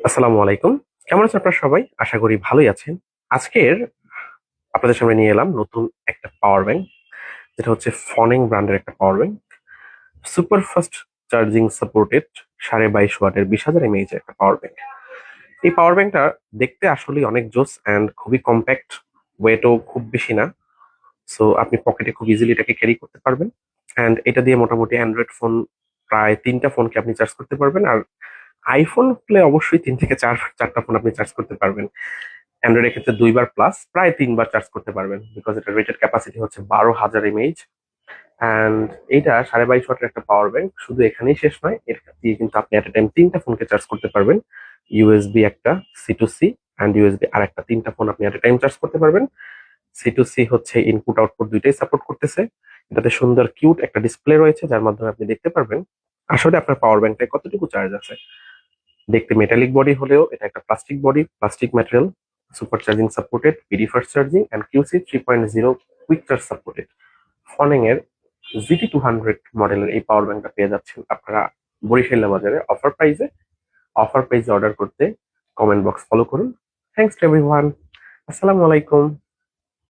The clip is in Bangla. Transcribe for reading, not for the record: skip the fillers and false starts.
আসসালামু আলাইকুম। কেমন আছেন আপনারা সবাই? আশা করি ভালোই আছেন। আজকের আপনাদের সামনে নিয়ে এলাম নতুন একটা পাওয়ার ব্যাংক, যেটা হচ্ছে ফনিং ব্র্যান্ডের একটা power bank. Super fast charging supported 22.5 ওয়াটের 20,000 এমএএইচ একটা পাওয়ার ব্যাংক। এই পাওয়ার ব্যাংকটা দেখতে আসলেই অনেক জোস অ্যান্ড খুবই কম্প্যাক্ট, ওয়েটও খুব বেশি না। সো আপনি পকেটে খুব ইজিলি এটাকে ক্যারি করতে পারবেন। অ্যান্ড এটা দিয়ে মোটামুটি অ্যান্ড্রয়েড ফোন প্রায় 3টা ফোনকে আপনি চার্জ করতে পারবেন। আর আইফোন হলে অবশ্যই 3 থেকে 4টা ফোন আপনি চার্জ করতে পারবেন। অ্যান্ড্রয়েডের ক্ষেত্রে 2 বার প্লাস প্রায় 3 বার চার্জ করতে পারবেন, বিকজ এটার রেটেড ক্যাপাসিটি হচ্ছে 12,000 এমএইচ। অ্যান্ড এইটা 22.5 ওয়াটের একটা পাওয়ার ব্যাংক শুধু এখানেই শেষ নয়, এর দিয়ে কিন্তু আপনি এট এ টাইম 3টা ফোনকে চার্জ করতে পারবেন। ইউএসবি একটা, C to C and USB আর একটা, 3টা ফোন আপনি এট এ টাইম চার্জ করতে পারবেন। সি টু সি হচ্ছে ইনপুট আউটপুট দুইটাই সাপোর্ট করতেছে। এটাতে সুন্দর কিউট একটা ডিসপ্লে রয়েছে, যার মাধ্যমে আপনি দেখতে পারবেন আসলে আপনার পাওয়ার ব্যাংকটায় কতটুকু চার্জ আছে। দেখতে মেটালিক বডি হলেও এটা একটা plastic body, plastic material, super charging supported, PD fast charging and QC 3.0 quick charge supported. Foneng এর GT200 মডেলের এই পাওয়ার ব্যাংকটা পেয়ে যাচ্ছেন আপনারা বরিশাল্লা বাজারে অফার প্রাইসে। অফার প্রাইসে অর্ডার করতে কমেন্ট বক্স ফলো করুন। Thanks to everyone. আসসালামু আলাইকুম।